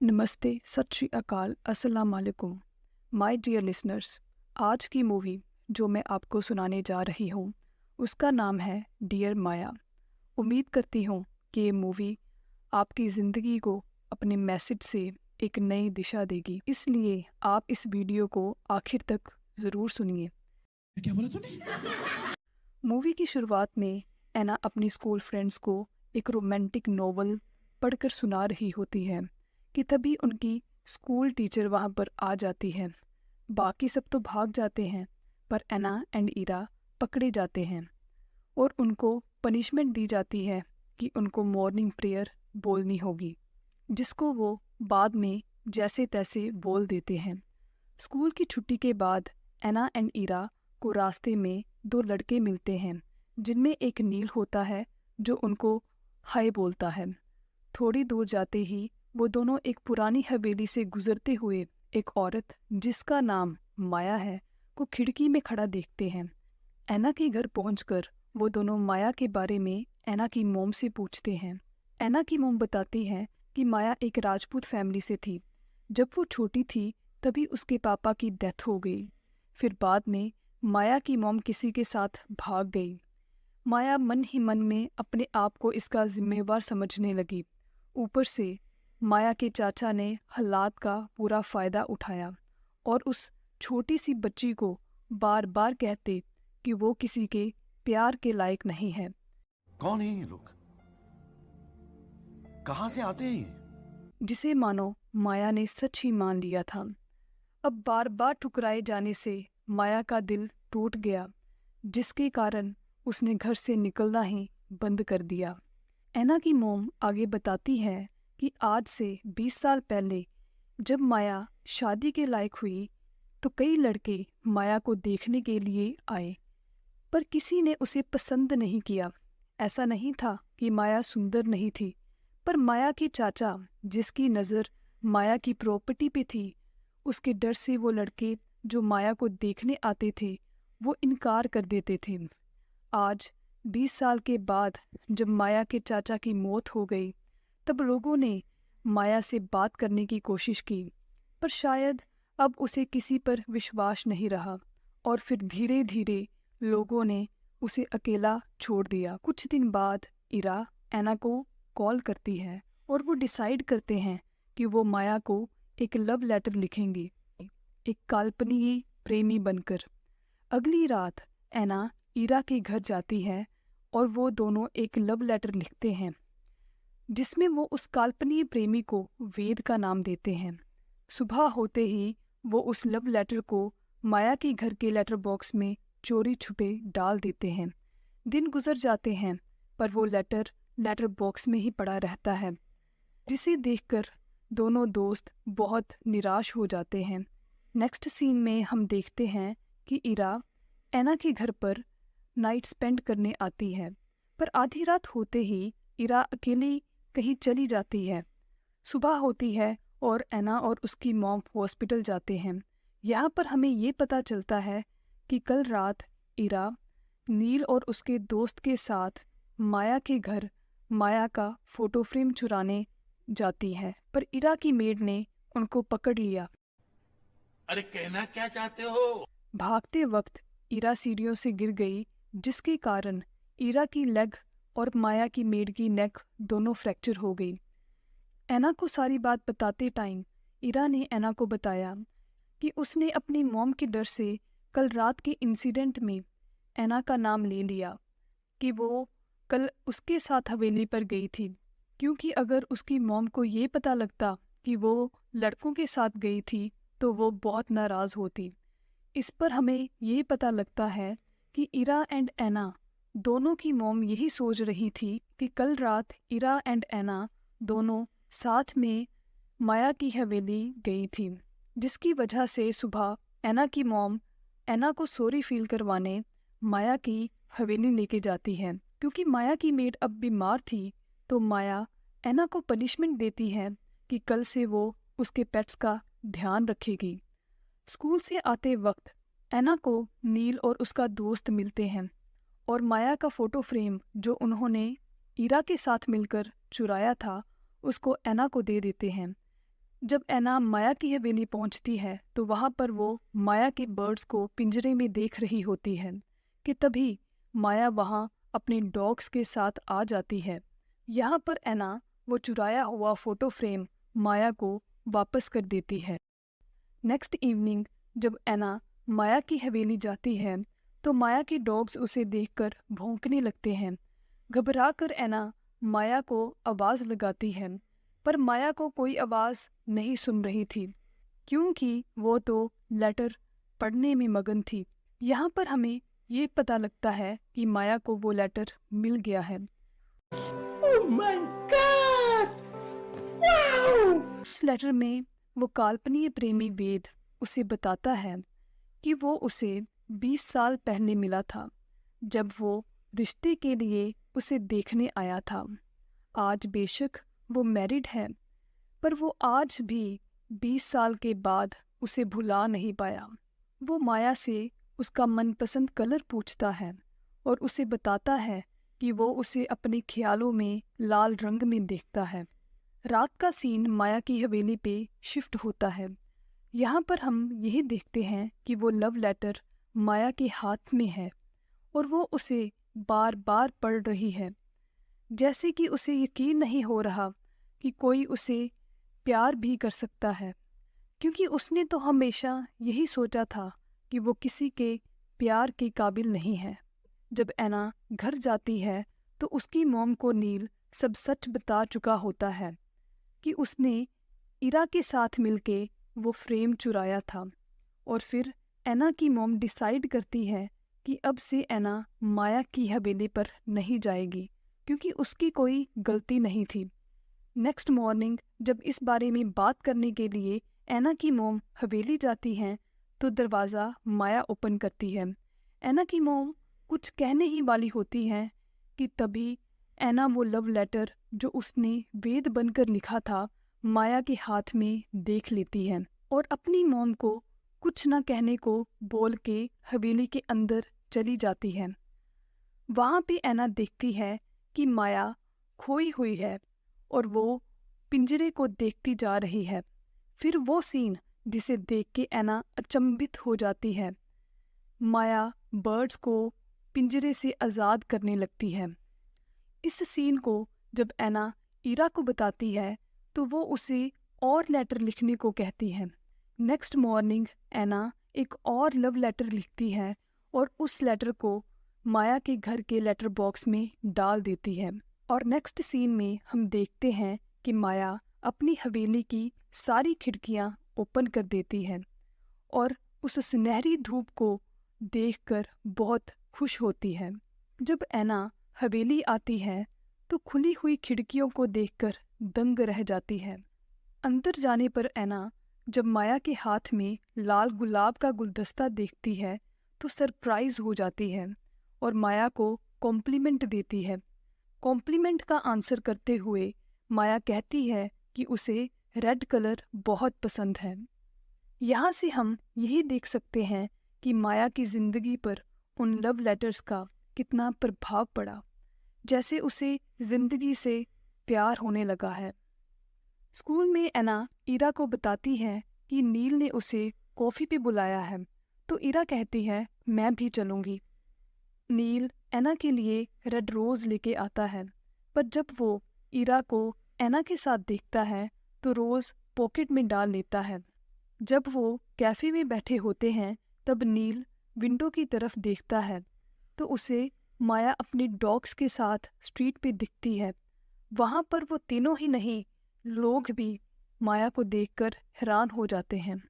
नमस्ते, सत श्री अकाल, अस्सलाम वालेकुम। माय डियर लिसनर्स, आज की मूवी जो मैं आपको सुनाने जा रही हूँ उसका नाम है डियर माया। उम्मीद करती हूँ कि ये मूवी आपकी ज़िंदगी को अपने मैसेज से एक नई दिशा देगी, इसलिए आप इस वीडियो को आखिर तक ज़रूर सुनिए। क्या बोला तूने? मूवी की शुरुआत में एना अपनी स्कूल फ्रेंड्स को एक रोमांटिक नोवेल पढ़कर सुना रही होती है कि तभी उनकी स्कूल टीचर वहाँ पर आ जाती है। बाकी सब तो भाग जाते हैं पर एना एंड इरा पकड़े जाते हैं और उनको पनिशमेंट दी जाती है कि उनको मॉर्निंग प्रेयर बोलनी होगी, जिसको वो बाद में जैसे तैसे बोल देते हैं। स्कूल की छुट्टी के बाद एना एंड इरा को रास्ते में दो लड़के मिलते हैं, जिनमें एक नील होता है जो उनको हाय बोलता है। थोड़ी दूर जाते ही वो दोनों एक पुरानी हवेली से गुजरते हुए एक औरत जिसका नाम माया है को खिड़की में खड़ा देखते हैं। एना के घर पहुंचकर वो दोनों माया के बारे में एना की मोम से पूछते हैं। एना की मोम बताती है कि माया एक राजपूत फैमिली से थी। जब वो छोटी थी तभी उसके पापा की डेथ हो गई। फिर बाद में माया की मोम किसी के साथ भाग गई। माया मन ही मन में अपने आप को इसका जिम्मेवार समझने लगी। ऊपर से माया के चाचा ने हालात का पूरा फ़ायदा उठाया और उस छोटी सी बच्ची को बार बार कहते कि वो किसी के प्यार के लायक नहीं है। कौन है ये लोग? कहां से आते हैं ये? जिसे मानो माया ने सच ही मान लिया था। अब बार बार ठुकराए जाने से माया का दिल टूट गया, जिसके कारण उसने घर से निकलना ही बंद कर दिया। एना की मोम आगे बताती है कि आज से 20 साल पहले जब माया शादी के लायक हुई तो कई लड़के माया को देखने के लिए आए, पर किसी ने उसे पसंद नहीं किया। ऐसा नहीं था कि माया सुंदर नहीं थी, पर माया के चाचा, जिसकी नज़र माया की प्रॉपर्टी पे थी, उसके डर से वो लड़के जो माया को देखने आते थे वो इनकार कर देते थे। आज 20 साल के बाद जब माया के चाचा की मौत हो गई तब लोगों ने माया से बात करने की कोशिश की, पर शायद अब उसे किसी पर विश्वास नहीं रहा और फिर धीरे धीरे लोगों ने उसे अकेला छोड़ दिया। कुछ दिन बाद इरा एना को कॉल करती है और वो डिसाइड करते हैं कि वो माया को एक लव लेटर लिखेंगी, एक काल्पनिक प्रेमी बनकर। अगली रात एना इरा के घर जाती है और वो दोनों एक लव लेटर लिखते हैं, जिसमें वो उस काल्पनिक प्रेमी को वेद का नाम देते हैं। सुबह होते ही वो उस लव लेटर को माया के घर के लेटर बॉक्स में चोरी छुपे डाल देते हैं। दिन गुजर जाते हैं पर वो लेटर बॉक्स में ही पड़ा रहता है, जिसे देखकर दोनों दोस्त बहुत निराश हो जाते हैं। नेक्स्ट सीन में हम देखते हैं कि इरा एना के घर पर नाइट स्पेंड करने आती है, पर आधी रात होते ही इरा अकेली कहीं चली जाती है। सुबह होती है और एना और उसकी मॉम हॉस्पिटल जाते हैं। यहाँ पर हमें ये पता चलता है कि कल रात इरा नील और उसके दोस्त के साथ माया के घर माया का फ़ोटो फ्रेम चुराने जाती है, पर इरा की मेड ने उनको पकड़ लिया। अरे कहना क्या चाहते हो? भागते वक्त इरा सीढ़ियों से गिर गई, जिसके कारण इरा की लेग और माया की मेड की नेक दोनों फ्रैक्चर हो गई। एना को सारी बात बताते टाइम इरा ने एना को बताया कि उसने अपनी मॉम के डर से कल रात के इंसिडेंट में एना का नाम ले लिया कि वो कल उसके साथ हवेली पर गई थी, क्योंकि अगर उसकी मॉम को ये पता लगता कि वो लड़कों के साथ गई थी तो वो बहुत नाराज़ होती। इस पर हमें ये पता लगता है कि इरा एंड एना दोनों की मॉम यही सोच रही थी कि कल रात इरा एंड एना दोनों साथ में माया की हवेली गई थी, जिसकी वजह से सुबह एना की मॉम एना को सॉरी फील करवाने माया की हवेली लेके जाती है। क्योंकि माया की मेड अब बीमार थी तो माया एना को पनिशमेंट देती है कि कल से वो उसके पेट्स का ध्यान रखेगी। स्कूल से आते वक्त एना को नील और उसका दोस्त मिलते हैं और माया का फ़ोटो फ्रेम जो उन्होंने इरा के साथ मिलकर चुराया था उसको एना को दे देते हैं। जब ऐना माया की हवेली पहुंचती है तो वहां पर वो माया के बर्ड्स को पिंजरे में देख रही होती है कि तभी माया वहां अपने डॉग्स के साथ आ जाती है। यहाँ पर ऐना वो चुराया हुआ फोटो फ्रेम माया को वापस कर देती है। नेक्स्ट इवनिंग जब ऐना माया की हवेली जाती है तो माया के डॉग्स उसे देखकर भौंकने लगते हैं। घबरा कर ऐना माया को आवाज़ लगाती है, पर माया को कोई आवाज़ नहीं सुन रही थी क्योंकि वो तो लेटर पढ़ने में मगन थी। यहाँ पर हमें ये पता लगता है कि माया को वो लेटर मिल गया है। Oh my God! Wow! उस लेटर में वो काल्पनिक प्रेमी वेद उसे बताता है कि वो उसे 20 साल पहले मिला था जब वो रिश्ते के लिए उसे देखने आया था। आज बेशक वो मैरिड है, पर वो आज भी 20 साल के बाद उसे भुला नहीं पाया। वो माया से उसका मनपसंद कलर पूछता है और उसे बताता है कि वो उसे अपने ख्यालों में लाल रंग में देखता है। रात का सीन माया की हवेली पे शिफ्ट होता है। यहाँ पर हम यही देखते हैं कि वो लव लेटर माया के हाथ में है और वो उसे बार बार पढ़ रही है, जैसे कि उसे यकीन नहीं हो रहा कि कोई उसे प्यार भी कर सकता है, क्योंकि उसने तो हमेशा यही सोचा था कि वो किसी के प्यार के काबिल नहीं है। जब ऐना घर जाती है तो उसकी मॉम को नील सब सच बता चुका होता है कि उसने इरा के साथ मिलके वो फ्रेम चुराया था। और फिर ऐना की मॉम डिसाइड करती है कि अब से ऐना माया की हवेली पर नहीं जाएगी क्योंकि उसकी कोई गलती नहीं थी। नेक्स्ट मॉर्निंग जब इस बारे में बात करने के लिए ऐना की मॉम हवेली जाती हैं तो दरवाज़ा माया ओपन करती है। ऐना की मॉम कुछ कहने ही वाली होती है कि तभी ऐना वो लव लेटर जो उसने वेद बनकर लिखा था माया के हाथ में देख लेती है और अपनी मॉम को कुछ ना कहने को बोल के हवेली के अंदर चली जाती है। वहाँ पे ऐना देखती है कि माया खोई हुई है और वो पिंजरे को देखती जा रही है। फिर वो सीन जिसे देख के ऐना अचंभित हो जाती है। माया बर्ड्स को पिंजरे से आज़ाद करने लगती है। इस सीन को जब ऐना इरा को बताती है तो वो उसे और लेटर लिखने को कहती है। नेक्स्ट मॉर्निंग ऐना एक और लव लेटर लिखती है और उस लेटर को माया के घर के लेटर बॉक्स में डाल देती है। और नेक्स्ट सीन में हम देखते हैं कि माया अपनी हवेली की सारी खिड़कियां ओपन कर देती है और उस सुनहरी धूप को देखकर बहुत खुश होती है। जब ऐना हवेली आती है तो खुली हुई खिड़कियों को देखकर दंग रह जाती है। अंदर जाने पर ऐना जब माया के हाथ में लाल गुलाब का गुलदस्ता देखती है तो सरप्राइज हो जाती है और माया को कॉम्प्लीमेंट देती है। कॉम्प्लीमेंट का आंसर करते हुए माया कहती है कि उसे रेड कलर बहुत पसंद है। यहाँ से हम यही देख सकते हैं कि माया की ज़िंदगी पर उन लव लेटर्स का कितना प्रभाव पड़ा, जैसे उसे ज़िंदगी से प्यार होने लगा है। स्कूल में ऐना इरा को बताती है कि नील ने उसे कॉफ़ी पे बुलाया है, तो इरा कहती है मैं भी चलूँगी। नील ऐना के लिए रेड रोज़ लेके आता है, पर जब वो इरा को ऐना के साथ देखता है तो रोज़ पॉकेट में डाल लेता है। जब वो कैफ़े में बैठे होते हैं तब नील विंडो की तरफ देखता है तो उसे माया अपने डॉग्स के साथ स्ट्रीट पे दिखती है। वहाँ पर वो तीनों ही नहीं, लोग भी माया को देखकर हैरान हो जाते हैं।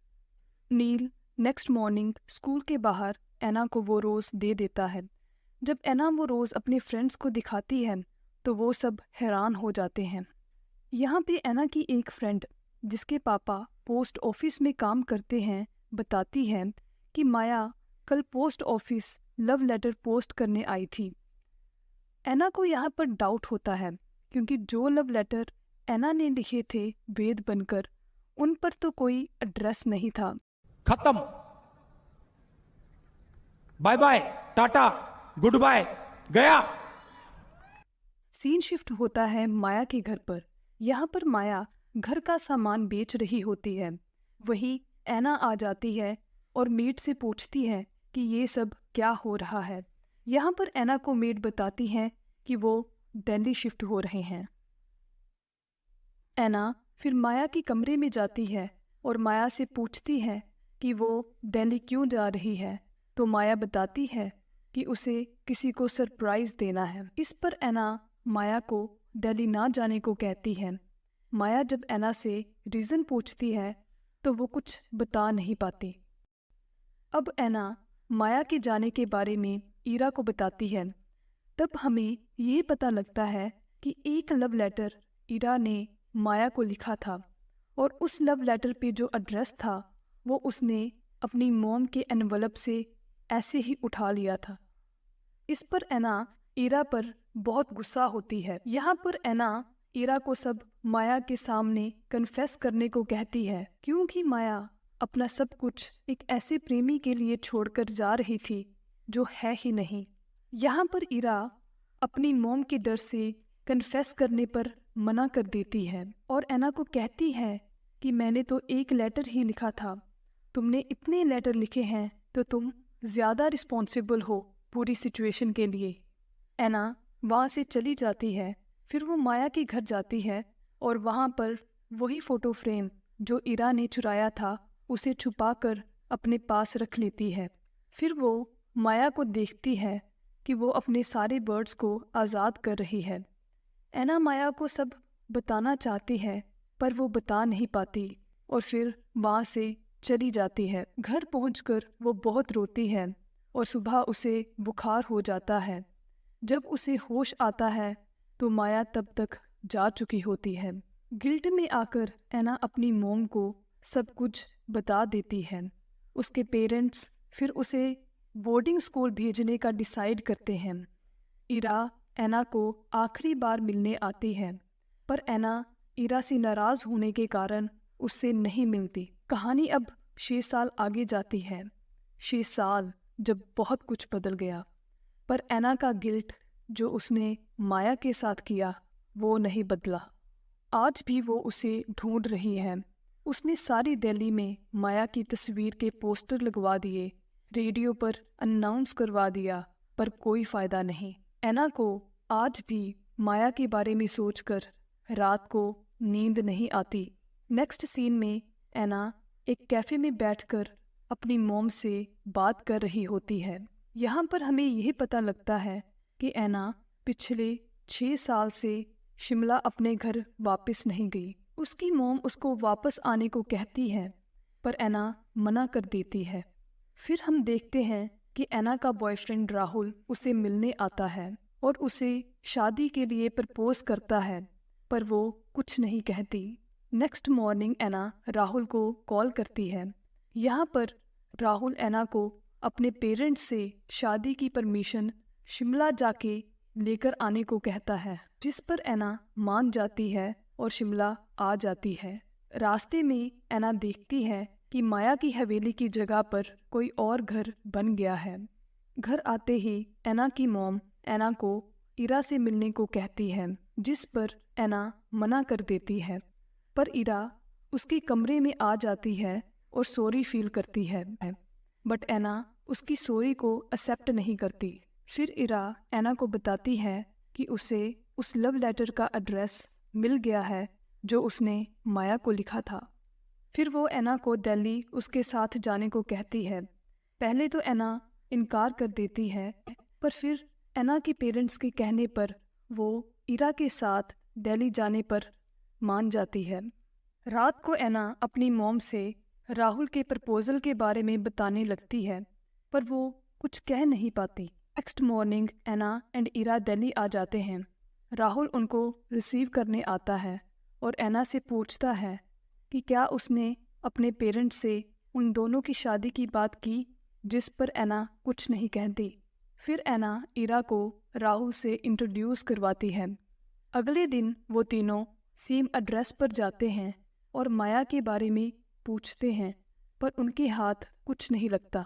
नील नेक्स्ट मॉर्निंग स्कूल के बाहर ऐना को वो रोज़ दे देता है। जब ऐना वो रोज़ अपने फ्रेंड्स को दिखाती है तो वो सब हैरान हो जाते हैं। यहाँ पे ऐना की एक फ्रेंड जिसके पापा पोस्ट ऑफिस में काम करते हैं बताती है कि माया कल post office love letter post करने आई थी। ऐना को यहाँ पर डाउट होता है क्योंकि जो लव लेटर ऐना ने लिखे थे वेद बनकर, उन पर तो कोई एड्रेस नहीं था। खत्म, bye bye, ta-ta, good bye, गया। सीन शिफ्ट होता है माया के घर पर। यहाँ पर माया घर का सामान बेच रही होती है। वहीं ऐना आ जाती है और मेड से पूछती है कि ये सब क्या हो रहा है। यहाँ पर ऐना को मेड बताती है कि वो दिल्ली शिफ्ट हो रहे हैं। ऐना फिर माया के कमरे में जाती है और माया से पूछती है कि वो दिल्ली क्यों जा रही है। तो माया बताती है कि उसे किसी को सरप्राइज देना है। इस पर ऐना माया को दिल्ली ना जाने को कहती है। माया जब ऐना से रीज़न पूछती है तो वो कुछ बता नहीं पाती। अब ऐना माया के जाने के बारे में ईरा को बताती है। तब हमें यह पता लगता है कि एक लव लेटर ईरा ने माया को लिखा था और उस लव लेटर पे जो एड्रेस था वो उसने अपनी मॉम के एनवलप से ऐसे ही उठा लिया था। इस पर ऐना ईरा पर बहुत गुस्सा होती है। यहाँ पर ऐना ईरा को सब माया के सामने कन्फेस करने को कहती है, क्योंकि माया अपना सब कुछ एक ऐसे प्रेमी के लिए छोड़कर जा रही थी जो है ही नहीं। यहाँ पर ईरा अपनी मॉम के डर से कन्फेस करने पर मना कर देती है और ऐना को कहती है कि मैंने तो एक लेटर ही लिखा था, तुमने इतने लेटर लिखे हैं तो तुम ज़्यादा रिस्पॉन्सिबल हो पूरी सिचुएशन के लिए। ऐना वहाँ से चली जाती है। फिर वो माया के घर जाती है और वहाँ पर वही फ़ोटो फ्रेम जो ईरा ने चुराया था उसे छुपाकर अपने पास रख लेती है। फिर वो माया को देखती है कि वो अपने सारे बर्ड्स को आज़ाद कर रही है। ऐना माया को सब बताना चाहती है पर वो बता नहीं पाती और फिर वहाँ से चली जाती है। घर पहुंचकर वो बहुत रोती है और सुबह उसे बुखार हो जाता है। जब उसे होश आता है तो माया तब तक जा चुकी होती है। गिल्ट में आकर ऐना अपनी मॉम को सब कुछ बता देती है। उसके पेरेंट्स फिर उसे बोर्डिंग स्कूल भेजने का डिसाइड करते हैं। ईरा ऐना को आखिरी बार मिलने आती है पर ऐना ईरा से नाराज़ होने के कारण उससे नहीं मिलती। कहानी अब 6 साल आगे जाती है। 6 साल जब बहुत कुछ बदल गया, पर ऐना का गिल्ट जो उसने माया के साथ किया वो नहीं बदला। आज भी वो उसे ढूंढ रही है। उसने सारी दिल्ली में माया की तस्वीर के पोस्टर लगवा दिए, रेडियो पर अनाउंस करवा दिया, पर कोई फ़ायदा नहीं। ऐना को आज भी माया के बारे में सोचकर रात को नींद नहीं आती। नेक्स्ट सीन में ऐना एक कैफ़े में बैठकर अपनी मॉम से बात कर रही होती है। यहाँ पर हमें यह पता लगता है कि ऐना पिछले 6 साल से शिमला अपने घर वापस नहीं गई। उसकी मॉम उसको वापस आने को कहती है पर ऐना मना कर देती है। फिर हम देखते हैं कि ऐना का बॉयफ्रेंड राहुल उसे मिलने आता है और उसे शादी के लिए प्रपोज करता है, पर वो कुछ नहीं कहती। नेक्स्ट मॉर्निंग ऐना राहुल को कॉल करती है। यहाँ पर राहुल ऐना को अपने पेरेंट्स से शादी की परमिशन शिमला जाके लेकर आने को कहता है, जिस पर ऐना मान जाती है और शिमला आ जाती है। रास्ते में ऐना देखती है कि माया की हवेली की जगह पर कोई और घर बन गया है। घर आते ही ऐना की मॉम ऐना को ईरा से मिलने को कहती है, जिस पर ऐना मना कर देती है। पर ईरा उसके कमरे में आ जाती है और सॉरी फील करती है, बट ऐना उसकी सॉरी को एक्सेप्ट नहीं करती। फिर ईरा ऐना को बताती है कि उसे उस लव लेटर का एड्रेस मिल गया है जो उसने माया को लिखा था। फिर वो ऐना को दिल्ली उसके साथ जाने को कहती है। पहले तो ऐना इनकार कर देती है, पर फिर ऐना के पेरेंट्स के कहने पर वो ईरा के साथ दिल्ली जाने पर मान जाती है। रात को ऐना अपनी मॉम से राहुल के प्रपोजल के बारे में बताने लगती है, पर वो कुछ कह नहीं पाती। Next morning Anna and Ira Delhi आ जाते हैं। राहुल उनको रिसीव करने आता है और ऐना से पूछता है कि क्या उसने अपने पेरेंट्स से उन दोनों की शादी की बात की, जिस पर ऐना कुछ नहीं कहती। फिर ऐना ईरा को राहुल से इंट्रोड्यूस करवाती है। अगले दिन वो तीनों सेम एड्रेस पर जाते हैं और माया के बारे में पूछते हैं, पर उनके हाथ कुछ नहीं लगता।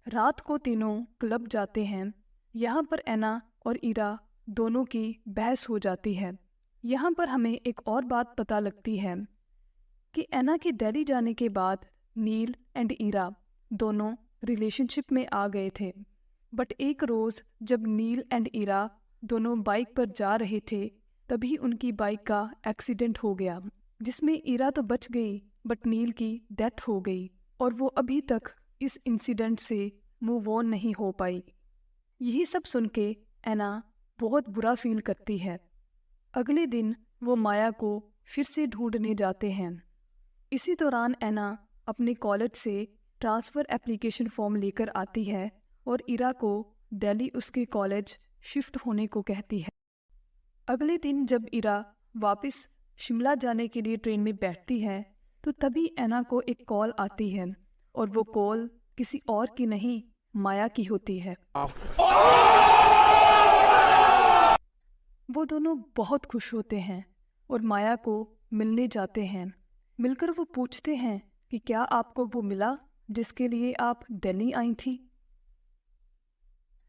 रात को तीनों क्लब जाते हैं। यहाँ पर ऐना और ईरा दोनों की बहस हो जाती है। यहाँ पर हमें एक और बात पता लगती है कि एना के दिल्ली जाने के बाद नील एंड ईरा दोनों रिलेशनशिप में आ गए थे। बट एक रोज़ जब नील एंड ईरा दोनों बाइक पर जा रहे थे, तभी उनकी बाइक का एक्सीडेंट हो गया, जिसमें ईरा तो बच गई बट नील की डेथ हो गई और वो अभी तक इस इंसिडेंट से मूव ऑन नहीं हो पाई। यही सब सुन के एना बहुत बुरा फील करती है। अगले दिन वो माया को फिर से ढूंढने जाते हैं। इसी दौरान एना अपने कॉलेज से ट्रांसफ़र एप्लीकेशन फॉर्म लेकर आती है और ईरा को दिल्ली उसके कॉलेज शिफ्ट होने को कहती है। अगले दिन जब ईरा वापस शिमला जाने के लिए ट्रेन में बैठती है, तो तभी एना को एक कॉल आती है और वो कॉल किसी और की नहीं, माया की होती है। वो दोनों बहुत खुश होते हैं और माया को मिलने जाते हैं। मिलकर वो पूछते हैं कि क्या आपको वो मिला जिसके लिए आप दिल्ली आई थी।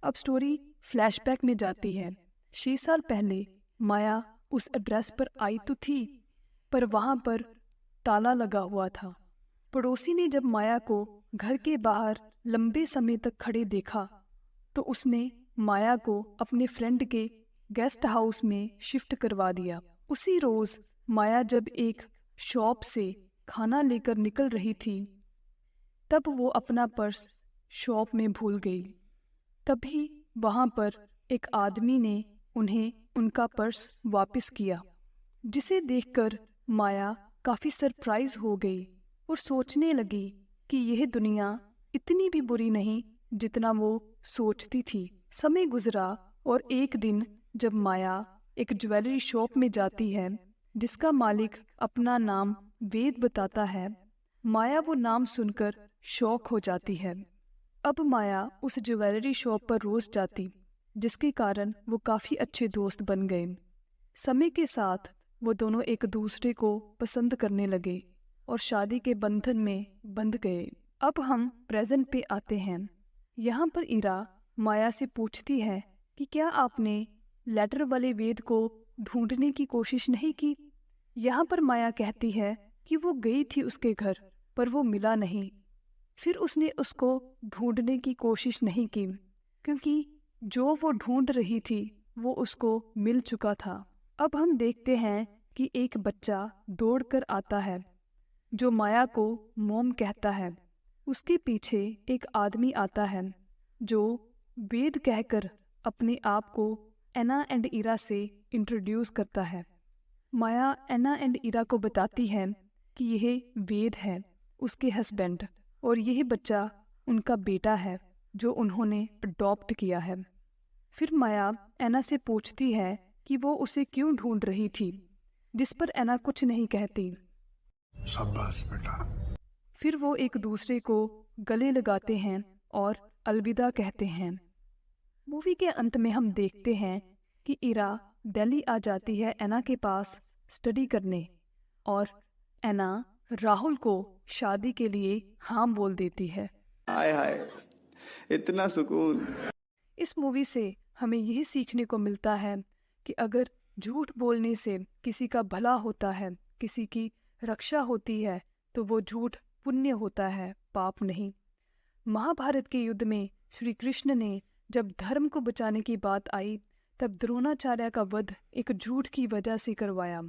अब स्टोरी फ्लैशबैक में जाती है। 6 साल पहले माया उस एड्रेस पर आई तो थी, पर वहाँ पर ताला लगा हुआ था। पड़ोसी ने जब माया को घर के बाहर लंबे समय तक खड़े देखा, तो उसने माया को अपने फ्रेंड के गेस्ट हाउस में शिफ्ट करवा दिया। उसी रोज़ माया जब एक शॉप से खाना लेकर निकल रही थी, तब वो अपना पर्स शॉप में भूल गई। तभी वहाँ पर एक आदमी ने उन्हें उनका पर्स वापस किया, जिसे देखकर माया काफ़ी सरप्राइज हो गई और सोचने लगी कि यह दुनिया इतनी भी बुरी नहीं जितना वो सोचती थी। समय गुजरा और एक दिन जब माया एक ज्वेलरी शॉप में जाती है, जिसका मालिक अपना नाम वेद बताता है, माया वो नाम सुनकर शॉक हो जाती है। अब माया उस ज्वेलरी शॉप पर रोज जाती, जिसके कारण वो काफ़ी अच्छे दोस्त बन गए। समय के साथ वो दोनों एक दूसरे को पसंद करने लगे और शादी के बंधन में बंध गए। अब हम प्रेजेंट पे आते हैं। यहाँ पर ईरा माया से पूछती है कि क्या आपने लेटर वाले वेद को ढूंढने की कोशिश नहीं की। यहाँ पर माया कहती है कि वो गई थी उसके घर, पर वो मिला नहीं। फिर उसने उसको ढूंढने की कोशिश नहीं की, क्योंकि जो वो ढूंढ रही थी वो उसको मिल चुका था। अब हम देखते हैं कि एक बच्चा दौड़कर आता है, जो माया को मोम कहता है। उसके पीछे एक आदमी आता है, जो वेद कहकर अपने आप को एना एंड ईरा से इंट्रोड्यूस करता है। माया एना एंड ईरा को बताती है कि यह वेद है, उसके हस्बैंड, और यह बच्चा उनका बेटा है जो उन्होंने अडॉप्ट किया है। फिर माया एना से पूछती है कि वो उसे क्यों ढूंढ रही थी, जिस पर एना कुछ नहीं कहती। शाबाश बेटा। फिर वो एक दूसरे को गले लगाते हैं और अलविदा कहते हैं। मूवी के अंत में हम देखते हैं कि ईरा दिल्ली आ जाती है एना के पास स्टडी करने, और एना राहुल को शादी के लिए हाँ बोल देती है। हाय हाय, इतना सुकून। इस मूवी से हमें यही सीखने को मिलता है कि अगर झूठ बोलने से किसी का भला होता है, किसी की रक्षा होती है, तो वो झूठ पुण्य होता है, पाप नहीं। महाभारत के युद्ध में श्री कृष्ण ने जब धर्म को बचाने की बात आई, तब द्रोणाचार्य का वध एक झूठ की वजह से करवाया।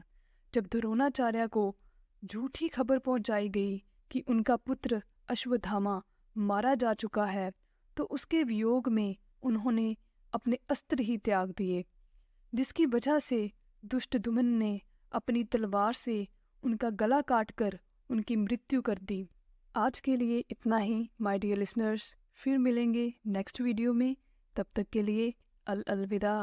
जब द्रोणाचार्य को झूठी खबर पहुंचाई गई कि उनका पुत्र अश्वत्थामा मारा जा चुका है, तो उसके वियोग में उन्होंने अपने अस्त्र ही त्याग दिए, जिसकी वजह से दुष्टदुम्न ने अपनी तलवार से उनका गला काटकर उनकी मृत्यु कर दी। आज के लिए इतना ही माय डियर लिसनर्स, फिर मिलेंगे नेक्स्ट वीडियो में। तब तक के लिए अलविदा।